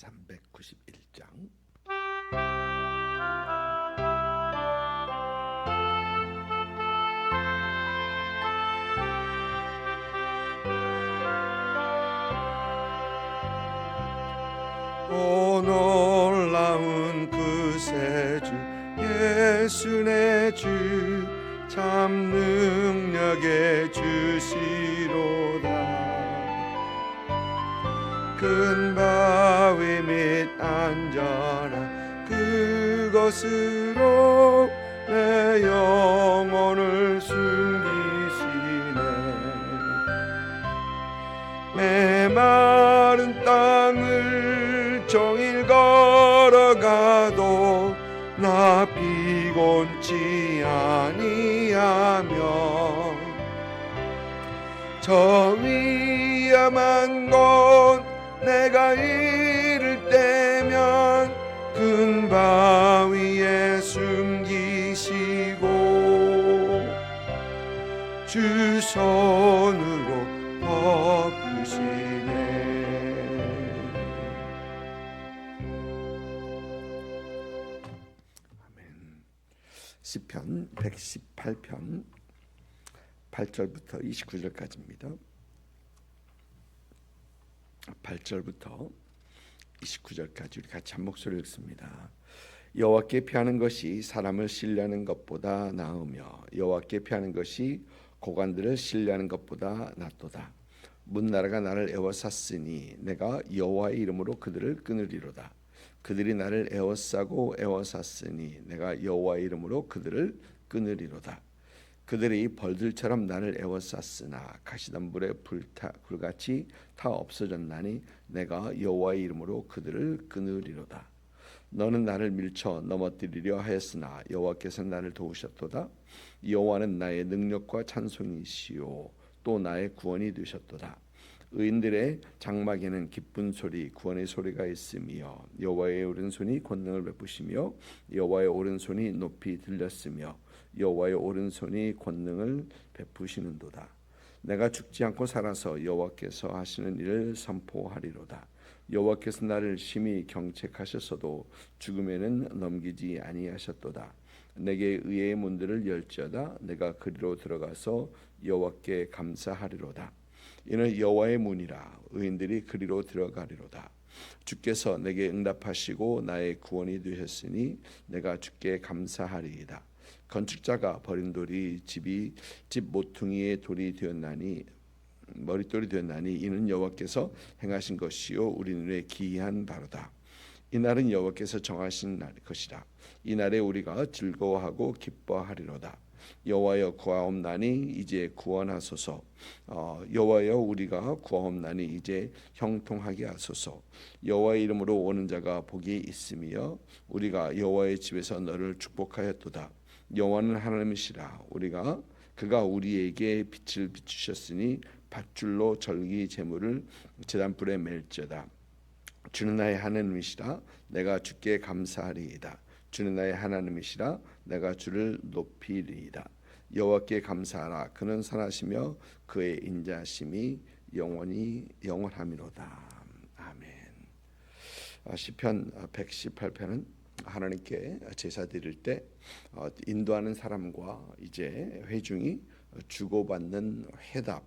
391장. 오 놀라운 구세주 예수 내 주 참 능력의 주시로다. 큰 바위 및 안전한 그것으로 내 영혼을 숨기시네. 메마른 땅을 종일 걸어가도 나 피곤치 아니하며 저 위험한 곳 내가 이를 때면 큰 바위에 숨기시고 주 손으로 덮으시네. 아멘. 시편 118편 8절부터 29절까지입니다. 8절부터 29절까지 우리 같이 한 목소리를 읽습니다. 여호와께 피하는 것이 사람을 신뢰하는 것보다 나으며 여호와께 피하는 것이 고관들을 신뢰하는 것보다 낫도다. 문나라가 나를 애워쌌으니 내가 여호와의 이름으로 그들을 끊으리로다. 그들이 나를 애워싸고 애워쌌으니 내가 여호와의 이름으로 그들을 끊으리로다. 그들이 벌들처럼 나를 애워쌌으나 가시덤불에 불같이 타 없어졌나니 내가 여호와의 이름으로 그들을 끊으리로다. 너는 나를 밀쳐 넘어뜨리려 하였으나 여호와께서 나를 도우셨도다. 여호와는 나의 능력과 찬송이시요 또 나의 구원이 되셨도다. 의인들의 장막에는 기쁜 소리 구원의 소리가 있으며 여호와의 오른손이 권능을 베푸시며 여호와의 오른손이 높이 들렸으며 여호와의 오른손이 권능을 베푸시는도다. 내가 죽지 않고 살아서 여호와께서 하시는 일을 선포하리로다. 여호와께서 나를 심히 경책하셨어도 죽음에는 넘기지 아니하셨도다. 내게 의의 문들을 열지어다. 내가 그리로 들어가서 여호와께 감사하리로다. 이는 여호와의 문이라 의인들이 그리로 들어가리로다. 주께서 내게 응답하시고 나의 구원이 되셨으니 내가 주께 감사하리이다. 건축자가 버린 돌이 집 모퉁이의 돌이 되었나니 머릿돌이 되었나니 이는 여호와께서 행하신 것이요 우리 눈에 기이한 바로다. 이날은 여호와께서 정하신 날 것이라. 이날에 우리가 즐거워하고 기뻐하리로다. 여호와여 구하옵나니 이제 구원하소서. 여호와여 우리가 구하옵나니 이제 형통하게 하소서. 여호와의 이름으로 오는 자가 복이 있으며 우리가 여호와의 집에서 너를 축복하였도다. 여호와는 하나님이시라. 그가 우리에게 빛을 비추셨으니 밧줄로 절기 제물을 제단불에 맬지어다. 주는 나의 하나님이시라. 내가 주께 감사하리이다. 주는 나의 하나님이시라. 내가 주를 높이리이다. 여호와께 감사하라. 그는 선하시며 그의 인자심이 영원함이로다. 아멘. 시편 118편은 하나님께 제사 드릴 때 인도하는 사람과 이제 회중이 주고받는 회답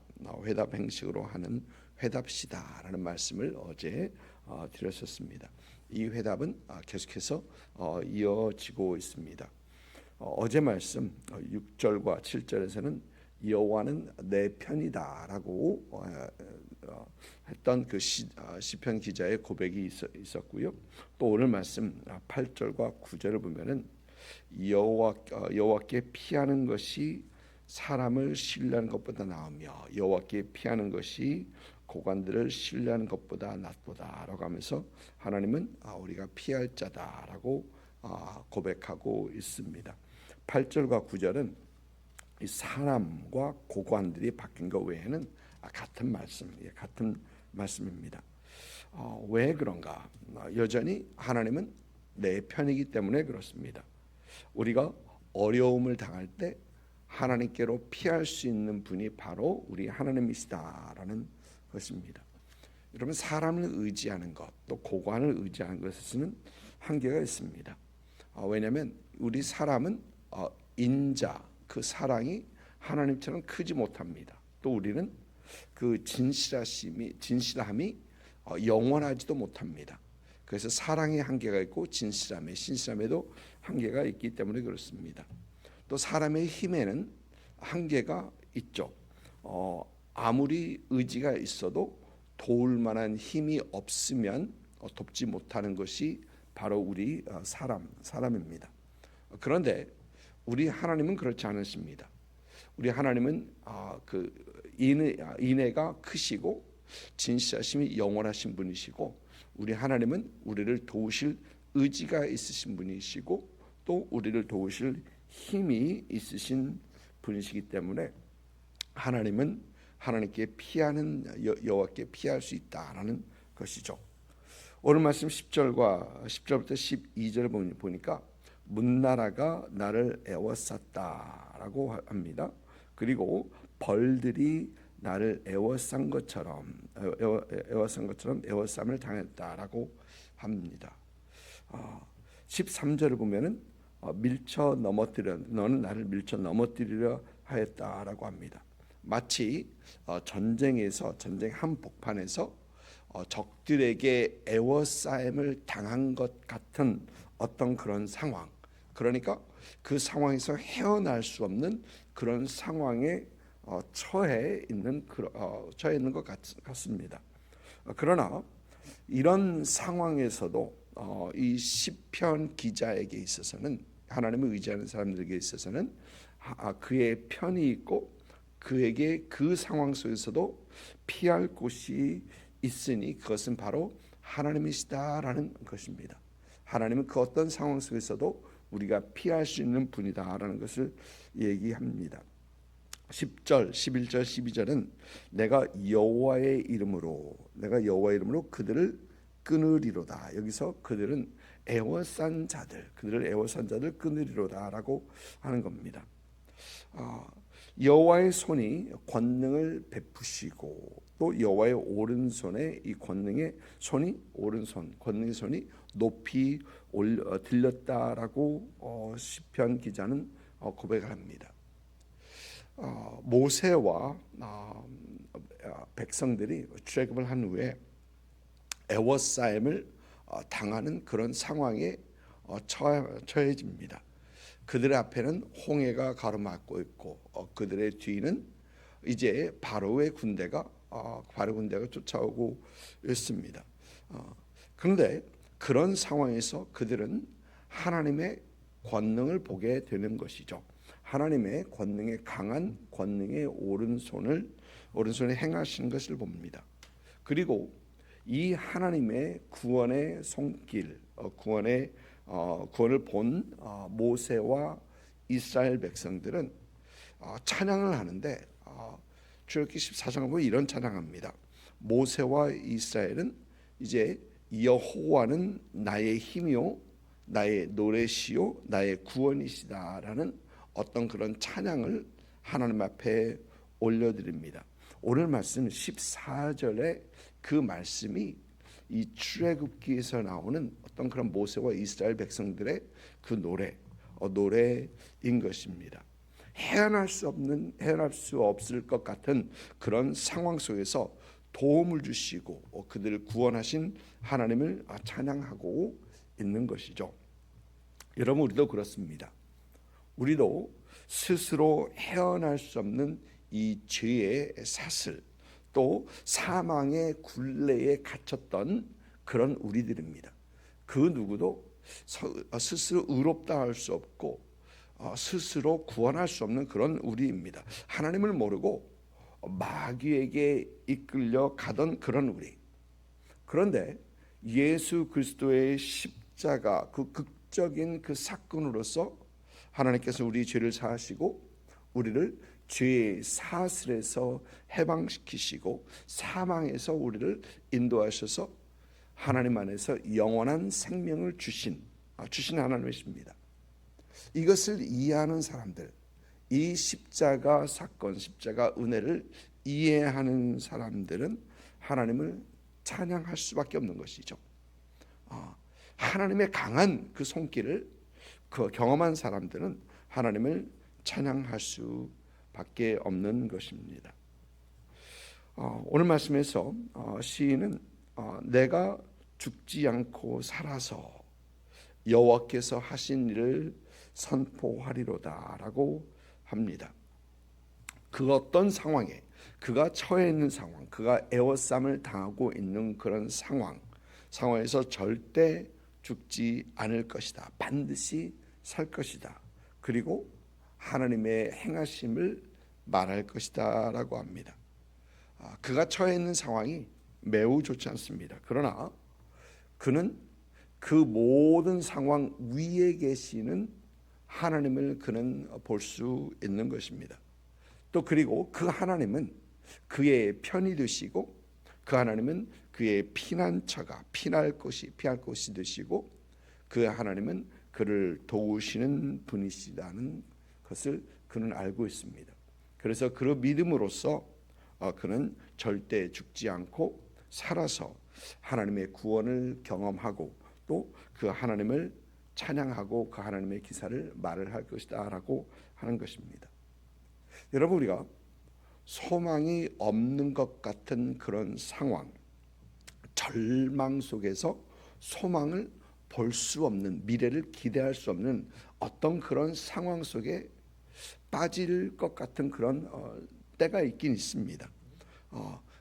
행식으로 하는 회답시다라는 말씀을 어제 드렸었습니다. 이 회답은 계속해서 이어지고 있습니다. 어제 말씀 6절과 7절에서는 여호와는 내 편이다라고 했던 그 시편 기자의 고백이 있었고요. 또 오늘 말씀 8절과 9절을 보면은 여호와께 피하는 것이 사람을 신뢰하는 것보다 나으며 여호와께 피하는 것이 고관들을 신뢰하는 것보다 낫도다라고 하면서 하나님은 우리가 피할 자다라고 고백하고 있습니다. 8절과 9절은 이 사람과 고관들이 바뀐 것 외에는 같은 말씀입니다. 왜 그런가? 여전히 하나님은 내 편이기 때문에 그렇습니다. 우리가 어려움을 당할 때 하나님께로 피할 수 있는 분이 바로 우리 하나님이시다라는 것입니다. 여러분, 사람을 의지하는 것, 또 고관을 의지하는 것에서는 한계가 있습니다. 왜냐하면 우리 사람은 인자, 그 사랑이 하나님처럼 크지 못합니다. 또 우리는 그 진실함이 영원하지도 못합니다. 그래서 사랑에 한계가 있고 신실함에도 한계가 있기 때문에 그렇습니다. 또 사람의 힘에는 한계가 있죠. 아무리 의지가 있어도 도울 만한 힘이 없으면 돕지 못하는 것이 바로 우리 사람입니다. 그런데 우리 하나님은 그렇지 않으십니다. 우리 하나님은 그 인애가 크시고 진실하심이 영원하신 분이시고, 우리 하나님은 우리를 도우실 의지가 있으신 분이시고, 또 우리를 도우실 힘이 있으신 분이시기 때문에 하나님은 하나님께 피하는 여호와께 피할 수 있다라는 것이죠. 오늘 말씀 10절부터 12절을 보니까 문나라가 나를 애워쌌다라고 합니다. 그리고 벌들이 나를 애워싼 것처럼 애워쌈을 당했다라고 합니다. 13절을 보면은 너는 나를 밀쳐 넘어뜨리려 하였다라고 합니다. 마치 전쟁 한복판에서 적들에게 애워싸임을 당한 것 같은 어떤 그런 상황, 그러니까 그 상황에서 헤어날 수 없는 그런 상황에 처해 있는 것 같습니다. 그러나 이런 상황에서도 이 시편 기자에게 있어서는, 하나님을 의지하는 사람들에게 있어서는 그의 편이 있고 그에게 그 상황 속에서도 피할 곳이 있으니 그것은 바로 하나님이시다라는 것입니다. 하나님은 그 어떤 상황 속에서도 우리가 피할 수 있는 분이다라는 것을 얘기합니다. 10절, 11절, 12절은 내가 여호와의 이름으로 그들을 끊으리로다. 여기서 그들은 그들을 애워싼 자들 끊으리로다라고 하는 겁니다. 여호와의 손이 권능을 베푸시고, 또 여호와의 오른손에 이 권능의 손이 높이 들렸다라고 시편 기자는 고백을 합니다. 모세와 백성들이 출애굽을 한 후에 애워싸임을 당하는 그런 상황에 처해집니다. 그들의 앞에는 홍해가 가로막고 있고 그들의 뒤는 이제 바로의 군대가 쫓아오고 있습니다. 그런데 그런 상황에서 그들은 하나님의 권능을 보게 되는 것이죠. 하나님의 권능의 강한 권능의 오른손에 행하시는 것을 봅니다. 그리고 이 하나님의 구원의 손길, 구원을 본 모세와 이스라엘 백성들은 찬양을 하는데, 출애굽기 14장을 보면 이런 찬양합니다. 모세와 이스라엘은 이제 여호와는 나의 힘이요 나의 노래시요 나의 구원이시다라는 어떤 그런 찬양을 하나님 앞에 올려드립니다. 오늘 말씀 14절에 그 말씀이 이 출애굽기에서 나오는 어떤 그런 모세와 이스라엘 백성들의 그 노래인 것입니다. 헤어날 수 없을 것 같은 그런 상황 속에서 도움을 주시고 그들을 구원하신 하나님을 찬양하고 있는 것이죠. 여러분, 우리도 그렇습니다. 우리도 스스로 헤어날 수 없는 이 죄의 사슬, 또 사망의 굴레에 갇혔던 그런 우리들입니다. 그 누구도 스스로 의롭다 할 수 없고 스스로 구원할 수 없는 그런 우리입니다. 하나님을 모르고 마귀에게 이끌려 가던 그런 우리. 그런데 예수 그리스도의 십자가, 그 극적인 그 사건으로서 하나님께서 우리 죄를 사하시고 우리를 죄의 사슬에서 해방시키시고 사망에서 우리를 인도하셔서 하나님 안에서 영원한 생명을 주신 하나님이십니다. 이것을 이해하는 사람들, 이 십자가 사건, 십자가 은혜를 이해하는 사람들은 하나님을 찬양할 수밖에 없는 것이죠. 하나님의 강한 그 손길을 경험한 사람들은 하나님을 찬양할 수밖에 없는 것입니다. 오늘 말씀에서 시인은 내가 죽지 않고 살아서 여호와께서 하신 일을 선포하리로다라고 합니다. 그 어떤 상황에 그가 처해 있는 상황, 그가 애워쌈을 당하고 있는 그런 상황에서 절대 죽지 않을 것이다. 반드시 살 것이다. 그리고 하나님의 행하심을 말할 것이다 라고 합니다. 그가 처해 있는 상황이 매우 좋지 않습니다. 그러나 그는 그 모든 상황 위에 계시는 하나님을 그는 볼 수 있는 것입니다. 또 그리고 그 하나님은 그의 편이 되시고 그 하나님은 그의 피난처가 피할 곳이 되시고 그 하나님은 그를 도우시는 분이시라는 것을 그는 알고 있습니다. 그래서 그 믿음으로써 그는 절대 죽지 않고 살아서 하나님의 구원을 경험하고 또 그 하나님을 찬양하고 그 하나님의 기사를 말을 할 것이다 라고 하는 것입니다. 여러분, 우리가 소망이 없는 것 같은 그런 상황, 절망 속에서 소망을 볼 수 없는, 미래를 기대할 수 없는 어떤 그런 상황 속에 빠질 것 같은 그런 때가 있긴 있습니다.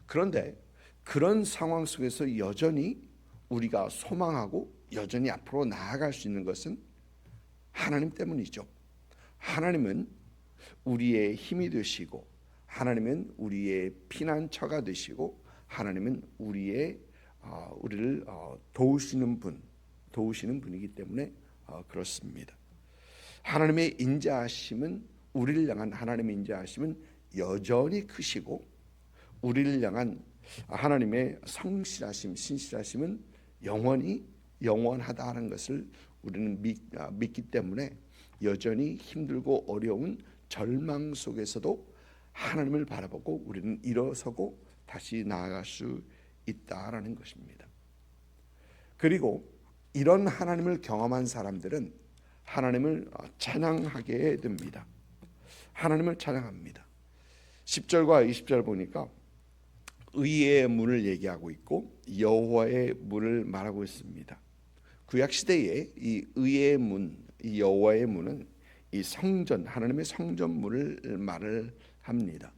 그런데 그런 상황 속에서 여전히 우리가 소망하고 여전히 앞으로 나아갈 수 있는 것은 하나님 때문이죠. 하나님은 우리의 힘이 되시고 하나님은 우리의 피난처가 되시고 하나님은 우리를 도우시는 분이기 때문에 그렇습니다. 하나님의 인자하심은 우리를 향한 하나님의 인자하심은 여전히 크시고 우리를 향한 하나님의 성실하심, 신실하심은 영원하다는 것을 우리는 믿기 때문에 여전히 힘들고 어려운 절망 속에서도 하나님을 바라보고 우리는 일어서고 다시 나아갈 수 있다라는 것입니다. 그리고 이런 하나님을 경험한 사람들은 하나님을 찬양하게 됩니다. 하나님을 찬양합니다. 10절과 20절 보니까 의의 문을 얘기하고 있고 여호와의 문을 말하고 있습니다. 구약 시대에 이 의의 문, 이 여호와의 문은 이 성전, 하나님의 성전문을 말을 합니다.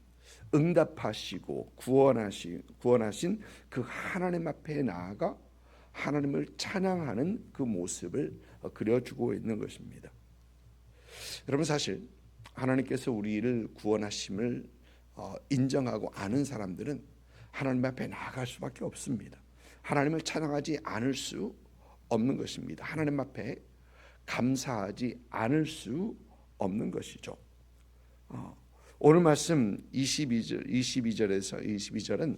응답하시고 구원하신 그 하나님 앞에 나아가 하나님을 찬양하는 그 모습을 그려주고 있는 것입니다. 여러분, 사실 하나님께서 우리를 구원하심을 인정하고 아는 사람들은 하나님 앞에 나아갈 수밖에 없습니다. 하나님을 찬양하지 않을 수 없는 것입니다. 하나님 앞에 감사하지 않을 수 없는 것이죠. 오늘 말씀 22절은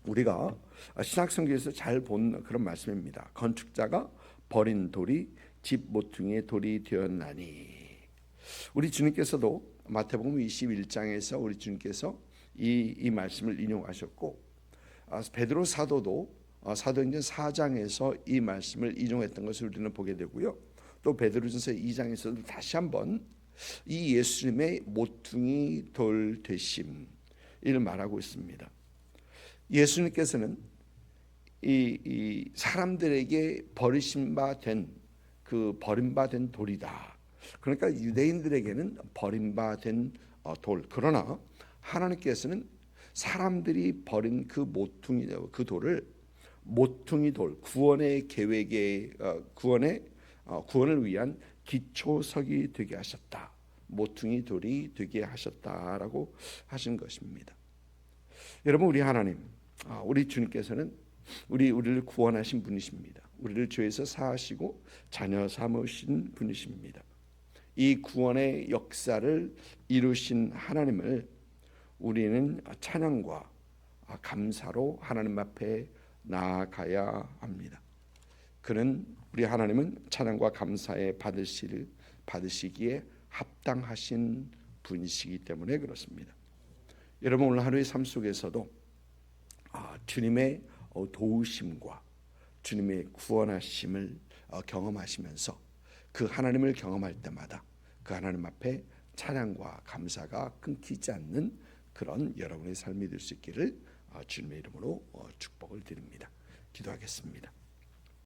우리가 신약성경에서 잘 본 그런 말씀입니다. 건축자가 버린 돌이 집 모퉁이의 돌이 되었나니. 우리 주님께서도 마태복음 21장에서 우리 주님께서 이 말씀을 인용하셨고 베드로 사도도 사도행전 4장에서 이 말씀을 인용했던 것을 우리는 보게 되고요. 또 베드로전서 2장에서도 다시 한번 이 예수님의 모퉁이 돌 되심을 말하고 있습니다. 예수님께서는 이 사람들에게 버림받은 돌이다. 그러니까 유대인들에게는 버림받은 돌. 그러나 하나님께서는 사람들이 버린 그 돌을 모퉁이 돌, 구원의 계획의 구원을 위한 기초석이 되게 하셨다. 모퉁이 돌이 되게 하셨다라고 하신 것입니다. 여러분, 우리 하나님, 우리 주님께서는 우리를 구원하신 분이십니다. 우리를 죄에서 사하시고 자녀 삼으신 분이십니다. 이 구원의 역사를 이루신 하나님을 우리는 찬양과 감사로 하나님 앞에 나아가야 합니다. 우리 하나님은 찬양과 감사에 받으시기에 합당하신 분이시기 때문에 그렇습니다. 여러분, 오늘 하루의 삶 속에서도 주님의 도우심과 주님의 구원하심을 경험하시면서 그 하나님을 경험할 때마다 그 하나님 앞에 찬양과 감사가 끊기지 않는 그런 여러분의 삶이 될 수 있기를 주님의 이름으로 축복을 드립니다. 기도하겠습니다.